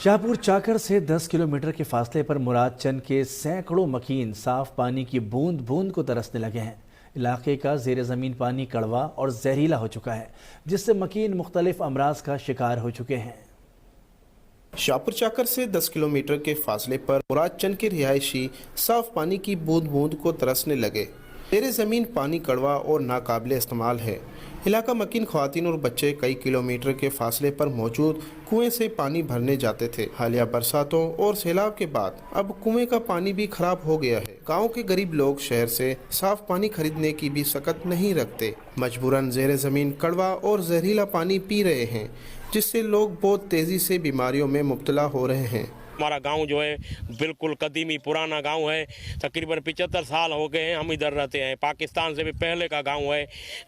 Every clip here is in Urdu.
شاہپور چاکر سے 10 کلومیٹر کے فاصلے پر مراد چند کے سینکڑوں مکین صاف پانی کی بوند بوند کو ترسنے لگے ہیں۔ علاقے کا زیر زمین پانی کڑوا اور زہریلا ہو چکا ہے، جس سے مکین مختلف امراض کا شکار ہو چکے ہیں۔ شاہپور چاکر سے 10 کلومیٹر کے فاصلے پر مراد چند کے رہائشی صاف پانی کی بوند بوند کو ترسنے لگے۔ زیر زمین پانی کڑوا اور ناقابل استعمال ہے۔ علاقہ مکین خواتین اور بچے کئی کلومیٹر کے فاصلے پر موجود کنویں سے پانی بھرنے جاتے تھے۔ حالیہ برساتوں اور سیلاب کے بعد اب کنویں کا پانی بھی خراب ہو گیا ہے۔ گاؤں کے غریب لوگ شہر سے صاف پانی خریدنے کی بھی سکت نہیں رکھتے، مجبوراً زیر زمین کڑوا اور زہریلا پانی پی رہے ہیں، جس سے لوگ بہت تیزی سے بیماریوں میں مبتلا ہو رہے ہیں۔ ہمارا گاؤں جو ہے بالکل قدیمی پرانا گاؤں ہے، تقریباً 75 سال ہو گئے ہیں ہم ادھر رہتے ہیں۔ پاکستان سے بھی پہلے کا گاؤں ہے۔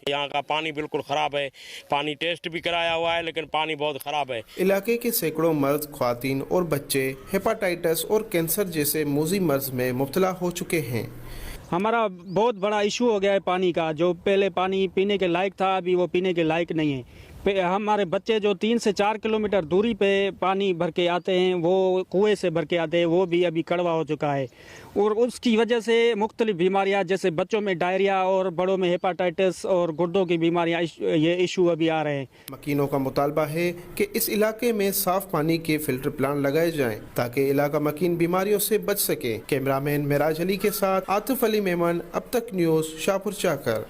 یہاں کا پانی بالکل خراب ہے، پانی ٹیسٹ بھی کرایا ہوا ہے لیکن پانی بہت خراب ہے۔ علاقے کے سینکڑوں مرد، خواتین اور بچے ہیپاٹائٹس اور کینسر جیسے موذی مرض میں مبتلا ہو چکے ہیں۔ ہمارا بہت بڑا ایشو ہو گیا ہے پانی کا، جو پہلے پانی پینے کے لائق تھا ابھی وہ پینے کے لائق نہیں ہے۔ ہمارے بچے جو 3 سے 4 کلومیٹر دوری پہ پانی بھر کے آتے ہیں، وہ کنویں سے بھر کے آتے ہیں، وہ بھی ابھی کڑوا ہو چکا ہے، اور اس کی وجہ سے مختلف بیماریاں جیسے بچوں میں ڈائریا اور بڑوں میں ہیپاٹائٹس اور گردوں کی بیماریاں، یہ ایشو ابھی آ رہے ہیں۔ مکینوں کا مطالبہ ہے کہ اس علاقے میں صاف پانی کے فلٹر پلانٹ لگائے جائیں تاکہ علاقہ مکین بیماریوں سے بچ سکے۔ کیمرہ مین معراج علی کے ساتھ عاطف علی میمن، اب تک نیوز، شاہپور چاکر۔